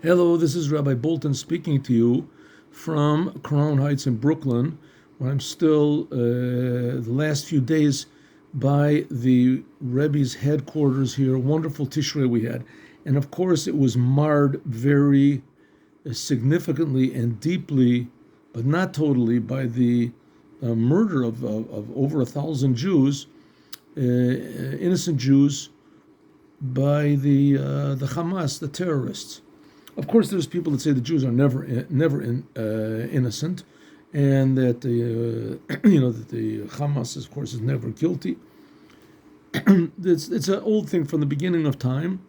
Hello, this is Rabbi Bolton speaking to you from Crown Heights in Brooklyn, where I'm still the last few days by the Rebbe's headquarters here. Wonderful Tishrei we had. And of course, it was marred very significantly and deeply, but not totally, by the murder of over 1,000 Jews, innocent Jews, by the Hamas, the terrorists. Of course, there's people that say the Jews are never innocent, and that the that the Hamas, of course, is never guilty. It's an old thing from the beginning of time,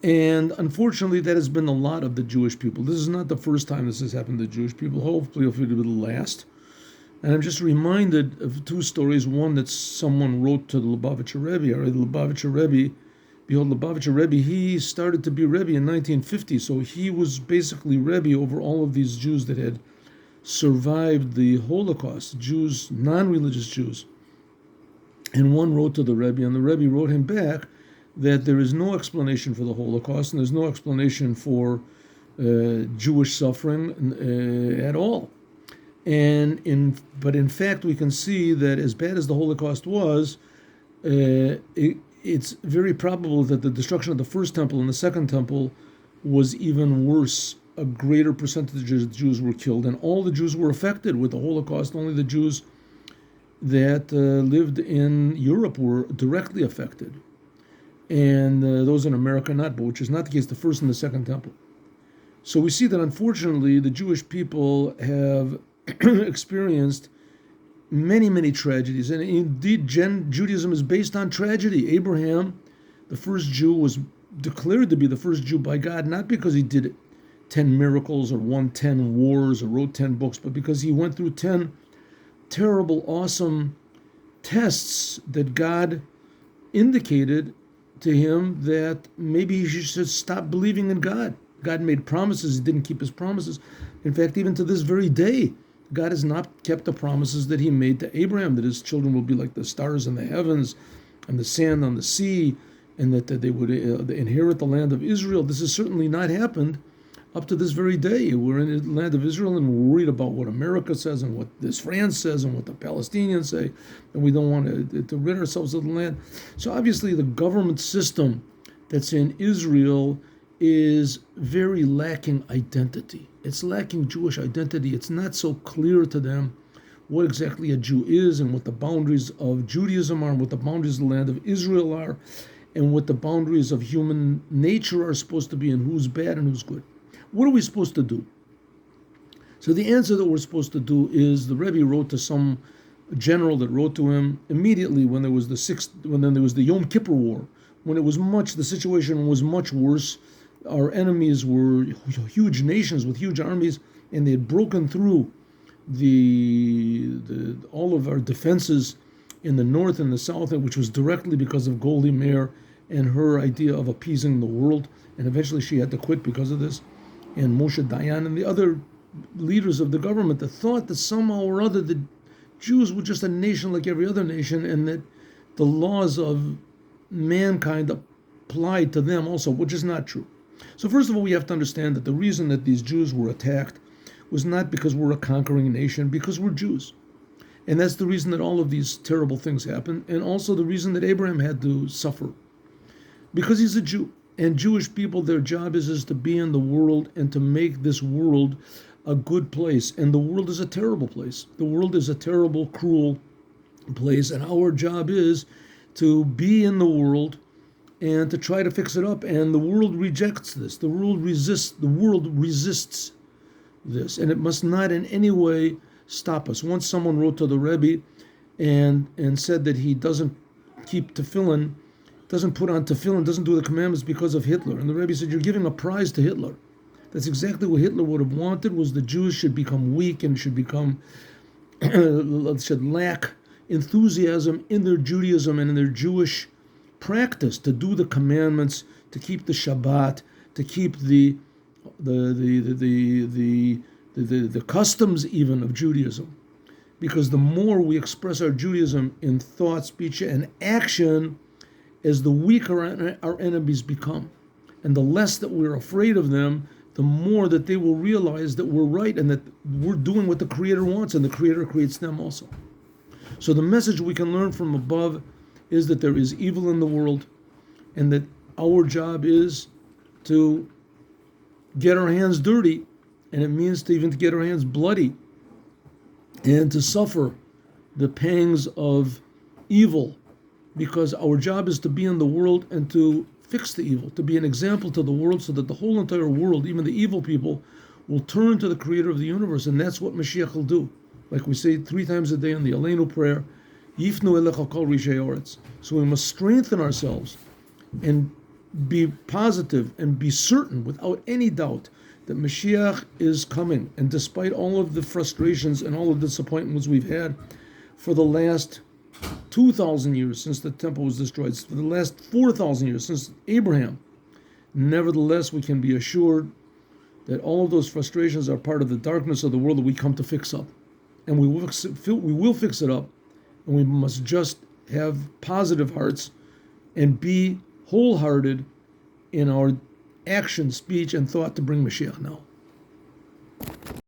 and unfortunately, that has been a lot of the Jewish people. This is not the first time this has happened to Jewish people. Hopefully, it'll be the last. And I'm just reminded of two stories. One that someone wrote to the Lubavitcher Rebbe, or the Lubavitcher Rebbe. Behold, Lubavitcher Rebbe, he started to be Rebbe in 1950, so he was basically Rebbe over all of these Jews that had survived the Holocaust, Jews, non-religious Jews. And one wrote to the Rebbe, and the Rebbe wrote him back that there is no explanation for the Holocaust, and there's no explanation for Jewish suffering at all. But in fact, we can see that as bad as the Holocaust was, it's very probable that the destruction of the first temple and the second temple was even worse. A greater percentage of Jews were killed, and all the Jews were affected with the Holocaust. Only the Jews that lived in Europe were directly affected, and those in America not, but which is not the case, the first and the second temple. So we see that unfortunately the Jewish people have experienced many tragedies, and indeed Judaism is based on tragedy. Abraham, the first Jew, was declared to be the first Jew by God, not because he did 10 miracles or won 10 wars or wrote 10 books, but because he went through 10 terrible, awesome tests that God indicated to him that maybe he should stop believing in God. God made promises, he didn't keep his promises. In fact, even to this very day, God has not kept the promises that he made to Abraham, that his children will be like the stars in the heavens and the sand on the sea, and that they would inherit the land of Israel. This has certainly not happened up to this very day. We're in the land of Israel, and we're worried about what America says and what this France says and what the Palestinians say, and we don't want to rid ourselves of the land. So obviously the government system that's in Israel is very lacking identity. It's lacking Jewish identity. It's not so clear to them what exactly a Jew is and what the boundaries of Judaism are and what the boundaries of the land of Israel are and what the boundaries of human nature are supposed to be and who's bad and who's good. What are we supposed to do? So the answer that we're supposed to do is the Rebbe wrote to some general that wrote to him immediately when there was the Yom Kippur War, when the situation was much worse. Our enemies were huge nations with huge armies, and they had broken through all of our defenses in the north and the south, which was directly because of Goldie Meir and her idea of appeasing the world. And eventually she had to quit because of this. And Moshe Dayan and the other leaders of the government that thought that somehow or other the Jews were just a nation like every other nation, and that the laws of mankind applied to them also, which is not true. So first of all, we have to understand that the reason that these Jews were attacked was not because we're a conquering nation, because we're Jews. And that's the reason that all of these terrible things happened, and also the reason that Abraham had to suffer. Because he's a Jew. And Jewish people, their job is to be in the world and to make this world a good place. And the world is a terrible place. The world is a terrible, cruel place, and our job is to be in the world and to try to fix it up. And the world rejects this. The world resists this, and it must not in any way stop us. Once someone wrote to the Rebbe and said that he doesn't keep tefillin, doesn't put on tefillin, doesn't do the commandments because of Hitler. And the Rebbe said, you're giving a prize to Hitler. That's exactly what Hitler would have wanted, was the Jews should become weak and should lack enthusiasm in their Judaism and in their Jewish practice to do the commandments, to keep the Shabbat, to keep the customs even of Judaism. Because the more we express our Judaism in thought, speech, and action, as the weaker our enemies become. And the less that we're afraid of them, the more that they will realize that we're right and that we're doing what the Creator wants, and the Creator creates them also. So the message we can learn from above is that there is evil in the world, and that our job is to get our hands dirty, and it means to even to get our hands bloody, and to suffer the pangs of evil, because our job is to be in the world and to fix the evil, to be an example to the world, so that the whole entire world, even the evil people, will turn to the Creator of the universe. And that's what Mashiach will do. Like we say 3 times a day in the Aleinu prayer, Yifnu elecha kol rishei oretz. So we must strengthen ourselves and be positive and be certain without any doubt that Mashiach is coming. And despite all of the frustrations and all of the disappointments we've had for the last 2,000 years since the temple was destroyed, for the last 4,000 years since Abraham, nevertheless we can be assured that all of those frustrations are part of the darkness of the world that we come to fix up. And we will fix it up, and we must just have positive hearts and be wholehearted in our action, speech, and thought to bring Mashiach now.